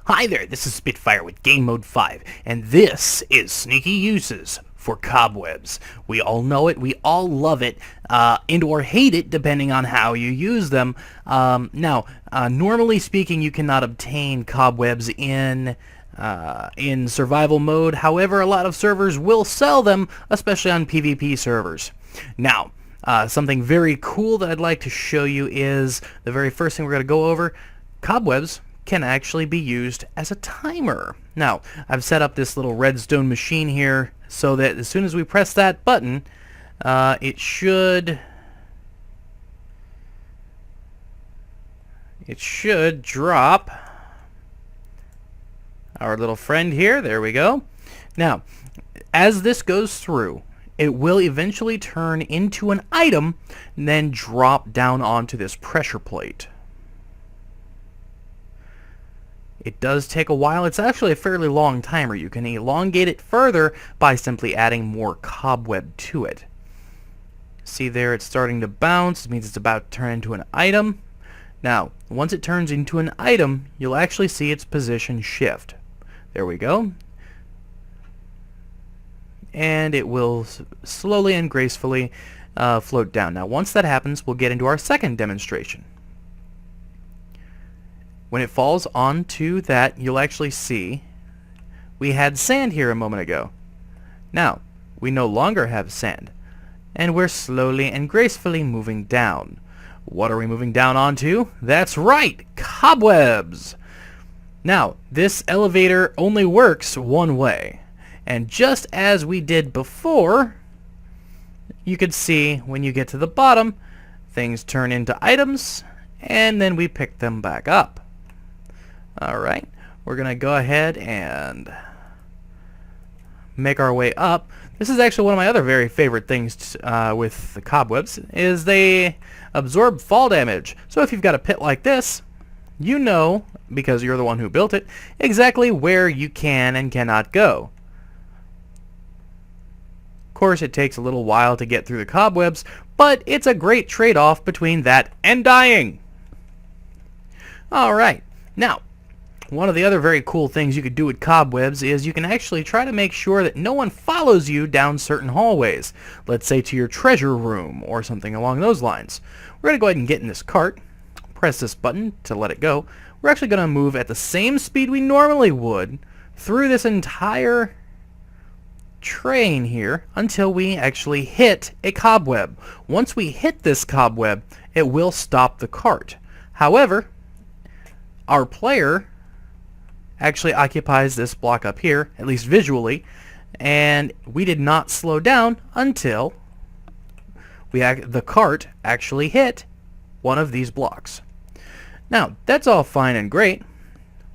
Hi there, this is Spitfire with Game Mode 5, and this is Sneaky Uses for Cobwebs. We all know it, we all love it, and or hate it depending on how you use them. Normally speaking, you cannot obtain cobwebs in survival mode. However, a lot of servers will sell them, especially on PvP servers. Now, something very cool that I'd like to show you is the very first thing we're going to go over. Cobwebs can actually be used as a timer. Now, I've set up this little redstone machine here so that as soon as we press that button, it should drop our little friend here. There we go. Now, as this goes through, it will eventually turn into an item and then drop down onto this pressure plate. It does take a while. It's actually a fairly long timer. You can elongate it further by simply adding more cobweb to it. See there, it's starting to bounce. It means it's about to turn into an item. Now, once it turns into an item, you'll actually see its position shift. There we go. And it will slowly and gracefully float down. Now, once that happens, we'll get into our second demonstration. When it falls onto that, you'll actually see we had sand here a moment ago. Now, we no longer have sand, and we're slowly and gracefully moving down. What are we moving down onto? That's right, cobwebs! Now, this elevator only works one way, and just as we did before, you could see when you get to the bottom, things turn into items, and then we pick them back up. Alright, we're going to go ahead and make our way up. This is actually one of my other very favorite things with the cobwebs, is they absorb fall damage. So if you've got a pit like this, you know, because you're the one who built it, exactly where you can and cannot go. Of course, it takes a little while to get through the cobwebs, but it's a great trade-off between that and dying. Alright, now, one of the other very cool things you could do with cobwebs is you can actually try to make sure that no one follows you down certain hallways. Let's say to your treasure room or something along those lines. We're going to go ahead and get in this cart, press this button to let it go. We're actually going to move at the same speed we normally would through this entire train here until we actually hit a cobweb. Once we hit this cobweb, it will stop the cart. However, our player actually occupies this block up here, at least visually, and we did not slow down until the cart actually hit one of these blocks. Now, that's all fine and great,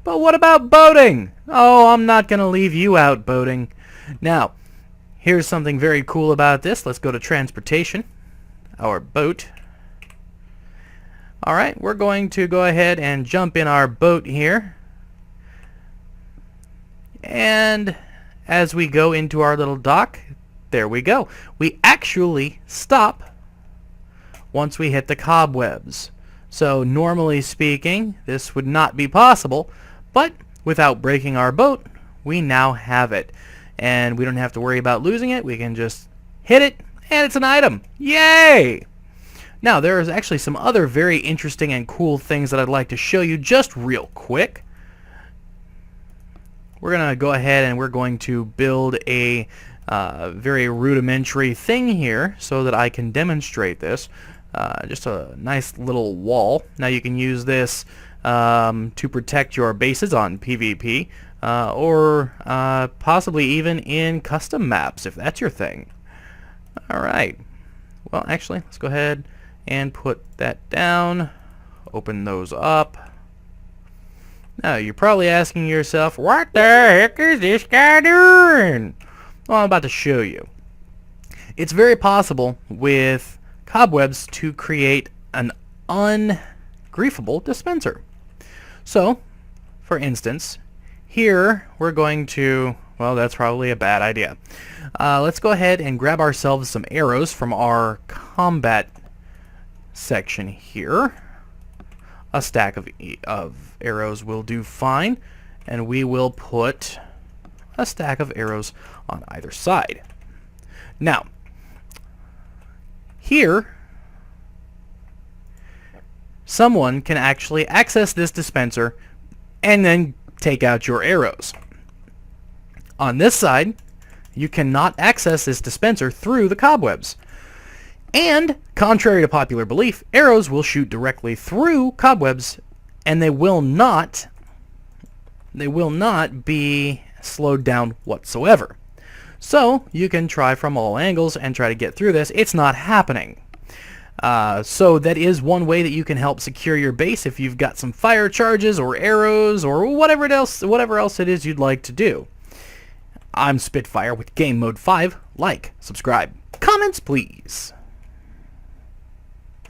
but what about boating? Oh, I'm not going to leave you out, boating. Now, here's something very cool about this. Let's go to transportation, our boat. Alright, we're going to go ahead and jump in our boat here. And as we go into our little dock, there we go. We actually stop once we hit the cobwebs. So normally speaking, this would not be possible, but without breaking our boat, we now have it. And we don't have to worry about losing it. We can just hit it, and it's an item. Yay! Now, there is actually some other very interesting and cool things that I'd like to show you just real quick. We're going to go ahead and we're going to build a very rudimentary thing here so that I can demonstrate this. Just a nice little wall. Now you can use this to protect your bases on PvP or possibly even in custom maps if that's your thing. Alright. Well, actually, let's go ahead and put that down. Open those up. Now, you're probably asking yourself, what the heck is this guy doing? Well, I'm about to show you. It's very possible with cobwebs to create an ungriefable dispenser. So, for instance, here we're going to, well, that's probably a bad idea. Let's go ahead and grab ourselves some arrows from our combat section here. A stack of arrows will do fine. and we will put a stack of arrows on either side. Now, here, someone can actually access this dispenser and then take out your arrows. On this side, you cannot access this dispenser through the cobwebs. And, contrary to popular belief, arrows will shoot directly through cobwebs, and they will not be slowed down whatsoever. So, you can try from all angles and try to get through this. It's not happening. So that is one way that you can help secure your base if you've got some fire charges or arrows or whatever else it is you'd like to do. I'm Spitfire with Game Mode 5. Like, subscribe, comments please.